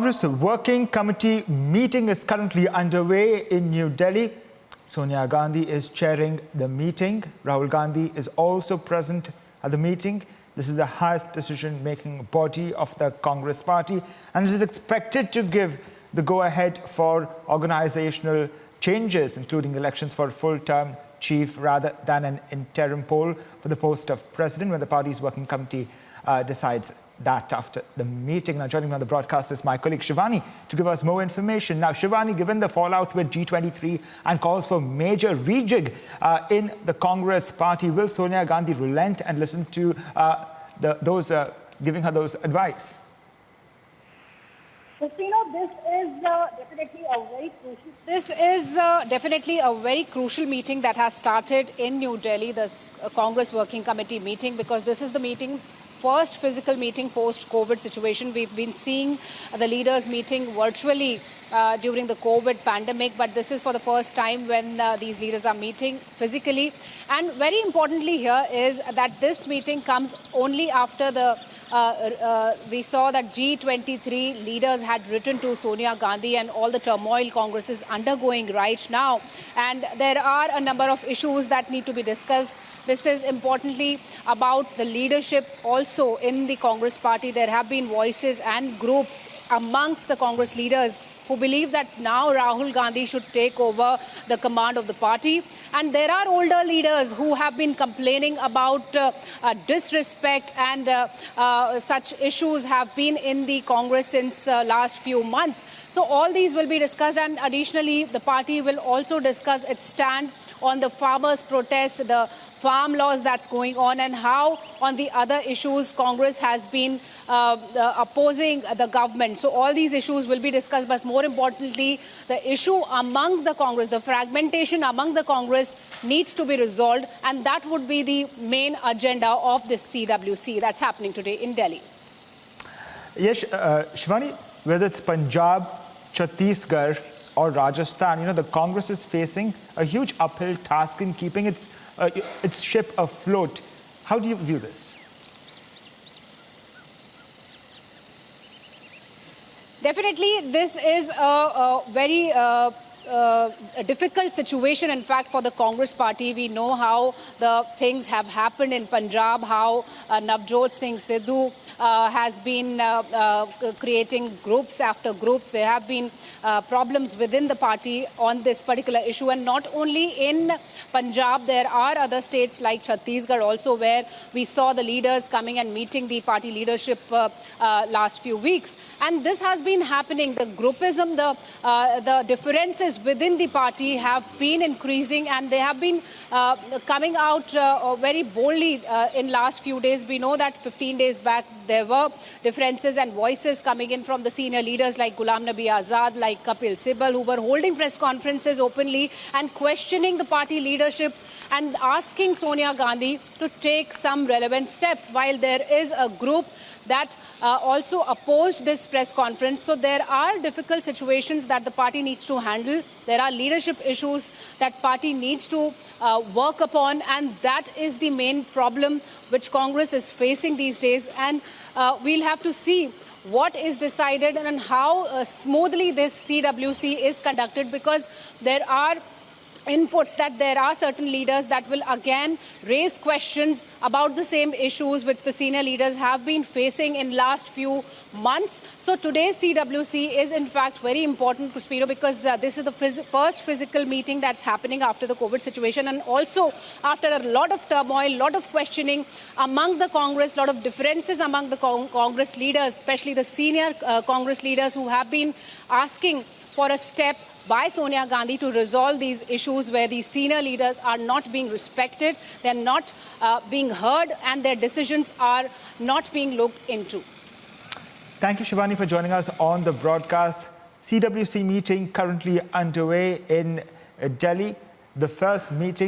Congress Working Committee meeting is currently underway in New Delhi. Sonia Gandhi is chairing the meeting. Rahul Gandhi is also present at the meeting. This is the highest decision-making body of the Congress party, and it is expected to give the go-ahead for organizational changes, including elections for a full-term chief rather than an interim poll for the post of president when the party's working committee decides that after the meeting. Now, joining me on the broadcast is my colleague Shivani to give us more information. Now, Shivani, given the fallout with G23 and calls for major rejig in the Congress party, will Sonia Gandhi relent and listen to those giving her those advice? This is definitely a very crucial meeting that has started in New Delhi, this Congress Working Committee meeting, because this is the first physical meeting post-COVID situation. We've been seeing the leaders meeting virtually during the COVID pandemic, but this is for the first time when these leaders are meeting physically. And very importantly here is that this meeting comes only after we saw that G23 leaders had written to Sonia Gandhi and all the turmoil Congress is undergoing right now. And there are a number of issues that need to be discussed. This is importantly about the leadership also in the Congress party. There have been voices and groups amongst the Congress leaders who believe that now Rahul Gandhi should take over the command of the party. And there are older leaders who have been complaining about disrespect, and such issues have been in the Congress since last few months. So all these will be discussed, and additionally the party will also discuss its stand on the farmers' protest, the farm laws that's going on, and how on the other issues Congress has been opposing the government. So all these issues will be discussed, but more importantly, the issue among the Congress, the fragmentation among the Congress needs to be resolved, and that would be the main agenda of this CWC that's happening today in Delhi. Yes, Shivani, whether it's Punjab, Chhattisgarh or Rajasthan, the Congress is facing a huge uphill task in keeping its ship afloat. How do you view this? Definitely, this is a very a difficult situation, in fact, for the Congress party. We know how the things have happened in Punjab, how Navjot Singh Sidhu has been creating groups after groups. There have been problems within the party on this particular issue. And not only in Punjab, there are other states like Chhattisgarh also, where we saw the leaders coming and meeting the party leadership last few weeks. And this has been happening. The groupism, the differences within the party have been increasing, and they have been coming out very boldly in last few days. We know that 15 days back there were differences and voices coming in from the senior leaders like Ghulam Nabi Azad, like Kapil Sibal, who were holding press conferences openly and questioning the party leadership and asking Sonia Gandhi to take some relevant steps, while there is a group that also opposed this press conference. So there are difficult situations that the party needs to handle. There are leadership issues that party needs to work upon, and that is the main problem which Congress is facing these days. And we'll have to see what is decided and how smoothly this CWC is conducted, because there are inputs that there are certain leaders that will again raise questions about the same issues which the senior leaders have been facing in last few months. So today's CWC is in fact very important, Spiro, because this is the first physical meeting that's happening after the COVID situation, and also after a lot of turmoil, a lot of questioning among the Congress, a lot of differences among the Congress leaders, especially the senior Congress leaders, who have been asking for a step by Sonia Gandhi to resolve these issues where these senior leaders are not being respected, they're not being heard, and their decisions are not being looked into. Thank you, Shivani, for joining us on the broadcast. CWC meeting currently underway in Delhi. The first meeting